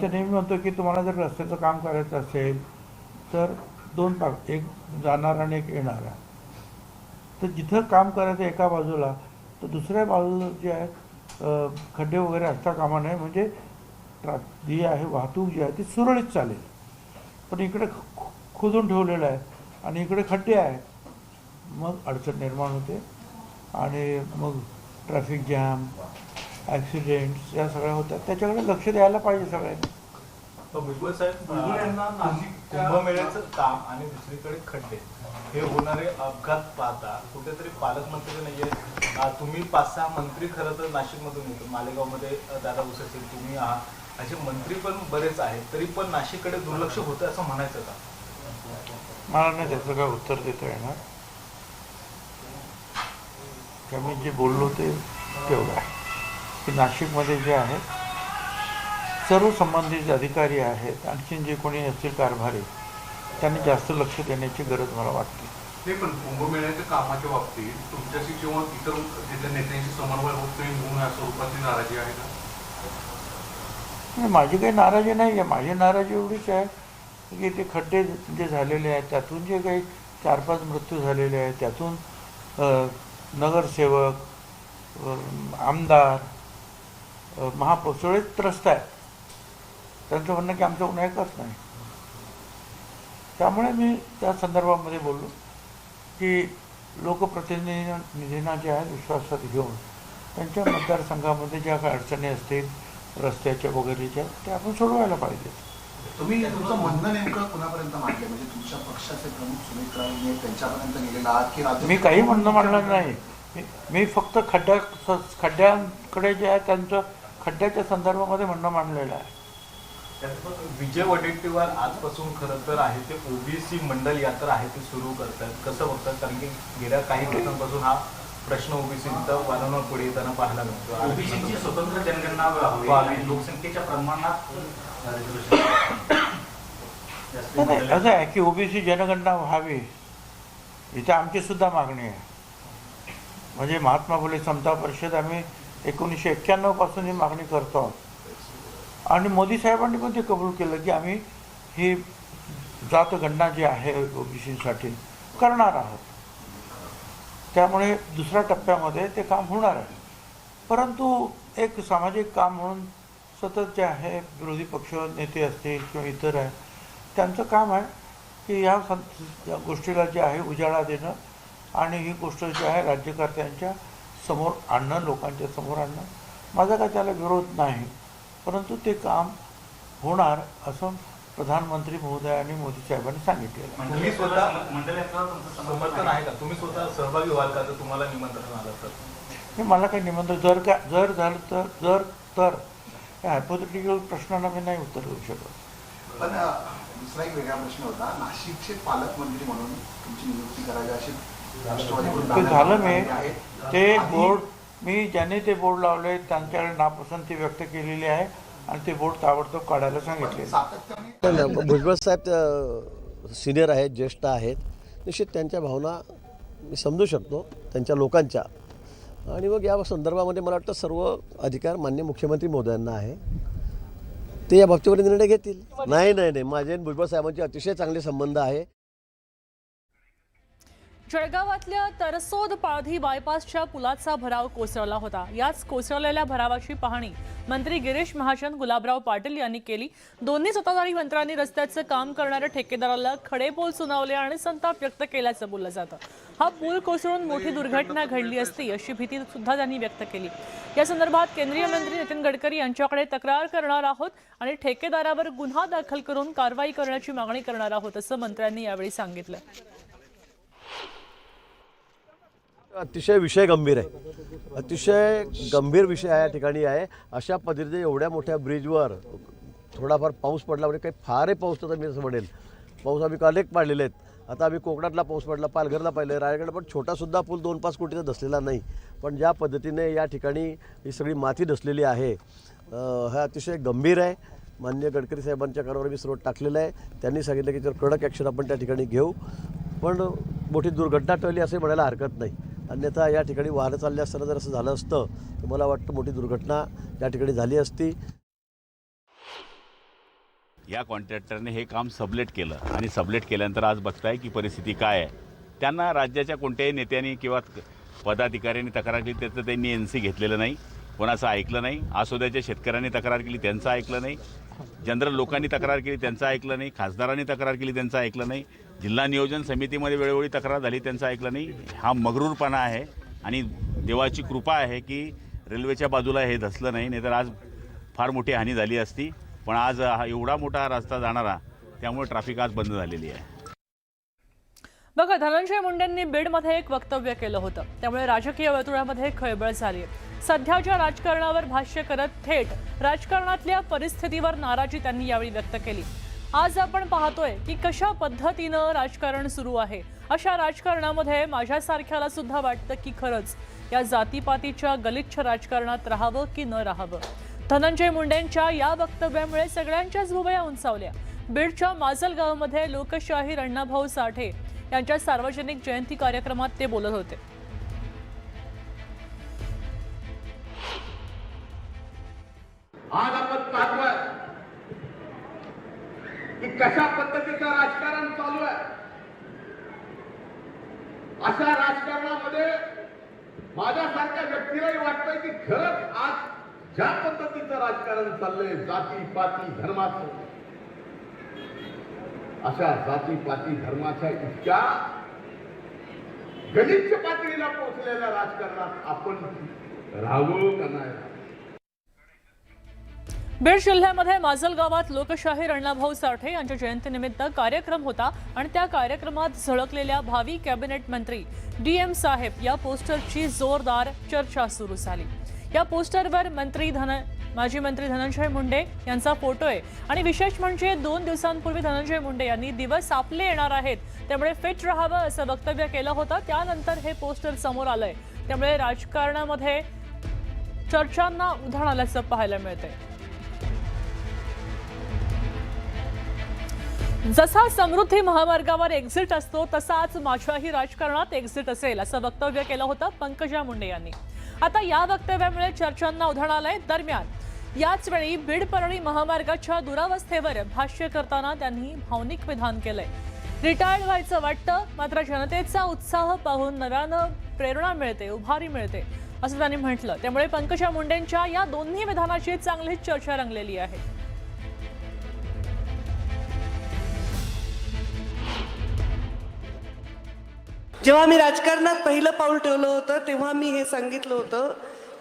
ते नेहमी म्हणतो की तुम्हाला जर रस्त्याचं काम करायचं असेल तर दोन भाग, एक जाणारा आणि एक येणारा. तर जिथं काम करायचं एका बाजूला, तर दुसऱ्या बाजूला जे आहे खड्डे वगैरे असता कामा नये, म्हणजे जी आहे वाहतूक जी आहे ती सुरळीत चालेल. पण इकडे खोदून ठेवलेलं आहे आणि इकडे खड्डे आहेत, मग अडचण निर्माण होते आणि मग ट्रॅफिक जॅम, ॲक्सिडेंट्स या सगळ्या होतात. त्याच्याकडे लक्ष द्यायला पाहिजे सगळ्यांनी. भुजबळ साहेब, कुंभमेळ्याचं काम आणि दुसरीकडे खड्डे हे होणारे अपघात पाहता कुठेतरी पालकमंत्री नाहीये. तुम्ही 5-6 मंत्री खरं तर नाशिकमधून येतो, मालेगावमध्ये दादा भुसे, तुम्ही आहात, असे मंत्री पण बरेच आहेत, तरी पण नाशिककडे दुर्लक्ष होतं असं म्हणायचं का? मला नाही त्याचं काय उत्तर देता येणार. का मी जे बोललो ते तेवढं आहे की नाशिकमध्ये जे आहे सर्व संबंधित अधिकारी आहेत, आणखीन जे कोणी असतील कारभारी, त्यांनी जास्त लक्ष देण्याची गरज मला वाटते. नाही, पण कुंभमेळ्याच्या कामाच्या बाबतीत तुमच्याशी किंवा इतर जिल्हा नेत्यांशी समन्वय होत नाही म्हणून या स्वरूपाची नाराजी आहे का? माझी काही नाराजी नाही आहे. माझी नाराजी एवढीच आहे की ते खड्डे जे झालेले आहेत त्यातून जे काही 4-5 मृत्यू झालेले आहेत, त्यातून नगरसेवक, आमदार, महापौर सगळे त्रस्त आहेत. त्यांचं म्हणणं की आमचं कोणी ऐकत नाही. त्यामुळे मी त्या संदर्भामध्ये बोललो की लोकप्रतिनिधींना जे आहे विश्वासात घेऊन त्यांच्या मतदारसंघामध्ये ज्या काही अडचणी असतील रस्त्याच्या वगैरेच्या, त्या आपण सोडवायला पाहिजे. तुम्ही तुमचं म्हणणं नेमकं कुणापर्यंत मांडलं, म्हणजे तुमच्या पक्षाचे प्रमुख सुमित्रा त्यांच्यापर्यंत गेलेला आहात की मी काही म्हणणं मांडलं नाही. मी फक्त खड्ड्यांकडे जे आहे त्यांचं खड्ड्याच्या संदर्भामध्ये म्हणणं मांडलेलं आहे. विजय वडेट्टीवार आजपासून खरं तर आहे ते ओबीसी मंडल यात्रा आहे ती सुरू करतात, कसं बघतात? कारण की गेल्या काही दिवसांपासून हा प्रश्न ओबीसीचा वारंवार पुढे येताना पाहायला मिळतो. ओबीसीची स्वतंत्र जनगणना व्हावी, लोकसंख्येच्या प्रमाणात असं आहे की ओबीसी जनगणना व्हावी, इथे आमची सुद्धा मागणी आहे. म्हणजे महात्मा फुले समता परिषद आम्ही 1991 पासून ही मागणी करतो आहोत आणि मोदी साहेबांनी पण ते कबूल केलं की आम्ही ही जातगणना जी आहे ओबीसीसाठी करणार आहोत. त्यामुळे दुसऱ्या टप्प्यामध्ये ते काम होणार आहे. परंतु एक सामाजिक काम म्हणून सतत जे आहे विरोधी पक्ष नेते असतील किंवा इतर आहे, त्यांचं काम आहे की या गोष्टीला जे आहे उजाळा देणं आणि ही गोष्ट जी आहे राज्यकर्त्यांच्या समोर आणणं, लोकांच्या समोर आणणं. माझा काय त्याला विरोध नाही, परंतु ते काम होणार असं प्रधानमंत्री महोदयांनी मोदी साहेबांनी सांगितलेलं. तुम्ही स्वतः समर्थन आहे का? तुम्ही स्वतः सहभागी व्हाल का जर तुम्हाला निमंत्रण आलं तर? मला काही निमंत्रण जर झालं तर त्या हायपोथेटिकल प्रश्नांना मी नाही उत्तर देऊ शकत. पण दुसरा एक वेगळा प्रश्न होता, नाशिकचे पालकमंत्री म्हणून तुमची नियुक्ती करावी अशी ते झालं. मी ते बोर्ड ज्याने ते बोर्ड लावले त्यांच्याकडे नापसंती व्यक्त केलेली आहे आणि ते बोर्ड ताबडतोब काढायला सांगितले. भुजबळ साहेब सिनियर आहेत, ज्येष्ठ आहेत, निश्चित त्यांच्या भावना मी समजू शकतो त्यांच्या लोकांच्या. आणि मग या संदर्भामध्ये मला वाटतं सर्व अधिकार मान्य मुख्यमंत्री महोदयांना आहे, ते या बाबतीमध्ये निर्णय घेतील. नाही, माझे आणि भुजबळ साहेबांचे अतिशय चांगले संबंध आहे. जळगावातल्या तरसोद पाळधी बायपासच्या पुलाचा भराव कोसळला होता. याच कोसळलेल्या भरावाची पाहणी मंत्री गिरीश महाजन, गुलाबराव पाटील यांनी केली. दोन्ही सत्ताधारी मंत्र्यांनी रस्त्याचं काम करणाऱ्या ठेकेदाराला खडे बोल सुनावले आणि संताप व्यक्त केल्याचं बोललं जातं. हा पूल कोसळून मोठी दुर्घटना घडली असती अशी भीती सुद्धा त्यांनी व्यक्त केली. या संदर्भात केंद्रीय मंत्री नितीन गडकरी यांच्याकडे तक्रार करणार आहोत आणि ठेकेदारावर गुन्हा दाखल करून कारवाई करण्याची मागणी करणार आहोत असं मंत्र्यांनी यावेळी सांगितलं. अतिशय विषय गंभीर आहे, अतिशय गंभीर विषय या ठिकाणी आहे. अशा पद्धतीने एवढ्या मोठ्या ब्रिजवर थोडाफार पाऊस पडला, म्हणजे काही फारही पाऊस तर मी असं म्हणेल, पाऊस आम्ही कालेक पाडलेले आहेत. आता आम्ही कोकणातला पाऊस पडला, पालघरला पाहिलं, रायगड, पण छोटासुद्धा पूल 2-5 कोटीचा धसलेला नाही. पण ज्या पद्धतीने या ठिकाणी ही सगळी माती धसलेली आहे, हा अतिशय गंभीर आहे. माननीय गडकरी साहेबांच्या कानावर मी सर्व टाकलेलं आहे. त्यांनी सांगितलं की जर कडक ॲक्शन आपण त्या ठिकाणी घेऊ, पण मोठी दुर्घटना टळली असे म्हणायला हरकत नाही. अन्यथा या ठिकाणी वाहनं चालले असताना जर असं झालं असतं तर मला वाटतं मोठी दुर्घटना त्या ठिकाणी झाली असती. या कॉन्ट्रॅक्टरने हे काम सबलेट केलं आणि सबलेट केल्यानंतर आज बघताय की परिस्थिती काय आहे. त्यांना राज्याच्या कोणत्याही नेत्यांनी किंवा पदाधिकाऱ्यांनी तक्रार केली त्याचं त्यांनी NC घेतलेलं नाही, कोणाचं ऐकलं नाही. आसोद्याच्या शेतकऱ्यांनी तक्रार केली त्यांचं ऐकलं नाही, जनरल लोकांनी तक्रार केली त्यांचं ऐकलं नाही, खासदारांनी तक्रार केली त्यांचं ऐकलं नाही, जिल्हा नियोजन समितीमध्ये वेळोवेळी तक्रार झाली त्यांचं ऐकलं नाही. हा मगरूरपणा आहे आणि देवाची कृपा आहे की रेल्वेच्या बाजूला हे धसलं नाही, नाहीतर आज फार मोठी हानी झाली असती. पण आज हा एवढा मोठा रस्ता जाणारा त्यामुळे ट्रॅफिक आज बंद झालेली आहे. बघा, धनंजय मुंडेंनी बीडमध्ये एक वक्तव्य केलं होतं, त्यामुळे राजकीय वर्तुळामध्ये खळबळ झाली आहे. सध्याच्या राजकारणावर भाष्य करत थेट राजकारणातल्या परिस्थितीवर नाराजी त्यांनी यावेळी व्यक्त केली. आज आपण पाहतोय की कशा पद्धतीनं राजकारण सुरू आहे. अशा राजकारणामध्ये माझ्यासारख्याला सुद्धा वाटतं की खरंच या जातीपातीच्या गलिच्छ राजकारणात राहावं की न राहावं. धनंजय मुंडेंच्या या वक्तव्यामुळे सगळ्यांच्याच भुवया उंचावल्या. बीडच्या माजलगावमध्ये लोकशाहीर अण्णाभाऊ साठे यांच्या सार्वजनिक जयंती कार्यक्रमात ते बोलत होते. आज आपण पाहतोय की कशा पद्धतीचं राजकारण चालू आहे. अशा राजकारणामध्ये माझ्यासारख्या व्यक्तीलाही वाटतंय की खरंच आज ज्या पद्धतीचं राजकारण चाललंय जाती पाती धर्माचं, अशा जाती पाती धर्माच्या इतक्या गलिच्छ पातळीला पोहोचलेल्या राजकारणात आपण राहावं का नाही. बीड जिल्ह्यामध्ये माजलगावात लोकशाहीर अण्णाभाऊ साठे यांच्या जयंतीनिमित्त कार्यक्रम होता आणि त्या कार्यक्रमात झळकलेल्या भावी कॅबिनेट मंत्री DM साहेब या पोस्टरची जोरदार चर्चा सुरू झाली. या पोस्टरवर माजी मंत्री धनंजय मुंडे यांचा फोटो आहे आणि विशेष म्हणजे 2 दिवसांपूर्वी धनंजय मुंडे यांनी दिवस आपले येणार आहेत त्यामुळे फिट राहावं असं वक्तव्य केलं होतं. त्यानंतर हे पोस्टर समोर आलंय, त्यामुळे राजकारणामध्ये चर्चांना उधाण आल्याचं पाहायला मिळतंय. जसा समृद्धी महामार्गावर एक्झिट असतो तसाच माझ्याही राजकारणात एक्झिट असेल असं वक्तव्य केलं होतं पंकजा मुंडे यांनी. आता या वक्तव्यामुळे चर्चांना उधाण आलंय. दरम्यान याच वेळी बीड परळी महामार्गाच्या दुरावस्थेवर भाष्य करताना त्यांनी भावनिक विधान केलंय. रिटायर्ड व्हायचं वाटतं, मात्र जनतेचा उत्साह पाहून नव्यानं प्रेरणा मिळते, उभारी मिळते असं त्यांनी म्हटलं. त्यामुळे पंकजा मुंडेंच्या या दोन्ही विधानाची चांगलीच चर्चा रंगलेली आहे. जेव्हा मी राजकारणात पहिलं पाऊल ठेवलं होतं तेव्हा मी हे सांगितलं होतं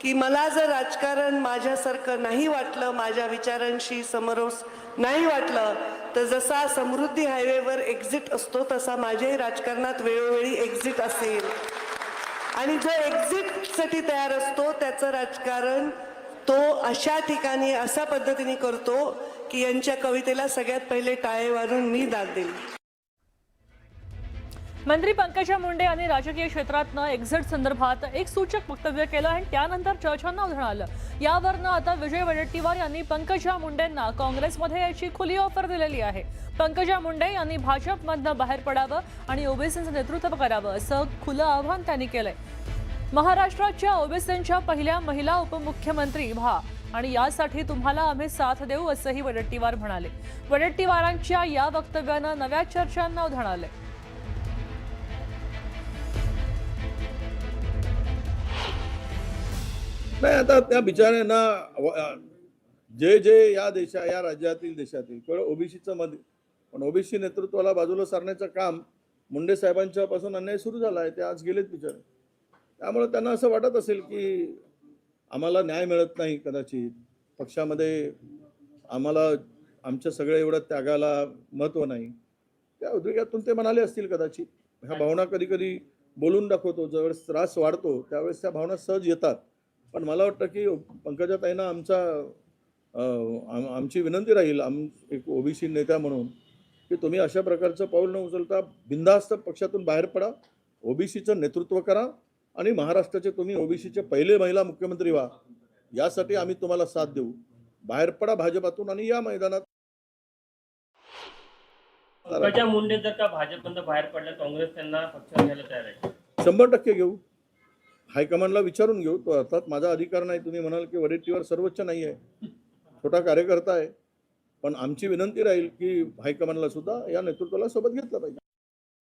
की मला जर राजकारण माझ्यासारखं नाही वाटलं, माझ्या विचारांशी समरस नाही वाटलं, तर जसा समृद्धी हायवेवर एक्झिट असतो तसा माझ्याही राजकारणात वेळोवेळी एक्झिट असेल. आणि जो एक्झिटसाठी तयार असतो त्याचं राजकारण तो अशा ठिकाणी अशा पद्धतीने करतो की यांच्या कवितेला सगळ्यात पहिले टाळे वाजून मी दाद देईल. मंत्री पंकजा मुंडे यांनी राजकीय क्षेत्रातनं एक्झिट संदर्भात एक सूचक वक्तव्य केलं आणि त्यानंतर चर्चांना उधाण आलं. यावरनं आता विजय वडेट्टीवार यांनी पंकजा मुंडेंना काँग्रेसमध्ये याची खुली ऑफर दिलेली आहे. पंकजा मुंडे यांनी भाजपमधनं बाहेर पडावं आणि ओबीसींचं नेतृत्व करावं असं खुलं आव्हान त्यांनी केलंय. महाराष्ट्राच्या ओबीसींच्या पहिल्या महिला उपमुख्यमंत्री व्हा आणि यासाठी तुम्हाला आम्ही साथ देऊ असंही वडेट्टीवार म्हणाले. वडेट्टीवारांच्या या वक्तव्यानं नव्या चर्चांना उधाण आलंय. नाही, आता त्या बिचाऱ्यांना जे या राज्यातील देशातील केवळ ओबीसीचं मत, पण ओबीसी नेतृत्वाला बाजूला सारण्याचं काम मुंडे साहेबांच्या पासून अन्याय सुरू झाला आहे. ते आज गेलेत बिचारे. त्यामुळे त्यांना असं वाटत असेल की आम्हाला न्याय मिळत नाही, कदाचित पक्षामध्ये आम्हाला आमच्या सगळ्या एवढ्या त्यागाला महत्त्व नाही. त्या उद्वेगातून ते म्हणाले असतील कदाचित. ह्या भावना कधी कधी बोलून दाखवतो, ज्यावेळेस त्रास वाढतो त्यावेळेस त्या भावना सहज येतात. पण मला वाटतं की पंकजाताईंना आमची विनंती राहील एक ओबीसी नेत्या म्हणून की तुम्ही अशा प्रकारचं पाऊल न उचलता बिनधास्त पक्षातून बाहेर पडा, ओबीसीचं नेतृत्व करा आणि महाराष्ट्राचे तुम्ही ओबीसीचे पहिले महिला मुख्यमंत्री व्हा. यासाठी आम्ही तुम्हाला साथ देऊ. बाहेर पडा भाजपातून आणि या मैदानात. पंकजा मुंडे जर का भाजपमधून बाहेर पडल्या काँग्रेस त्यांना पक्षात घ्यायला तयार आहे? 100% घेऊ. हायकमांडला विचारून घेऊ. तो अर्थात माझा अधिकार नाही. तुम्ही म्हणाल की वडेट्टीवार सर्वोच्च नाही आहे, छोटा कार्यकर्ता आहे. पण आमची विनंती राहील की हायकमांडला सुद्धा या नेतृत्वाला सोबत घेतलं पाहिजे.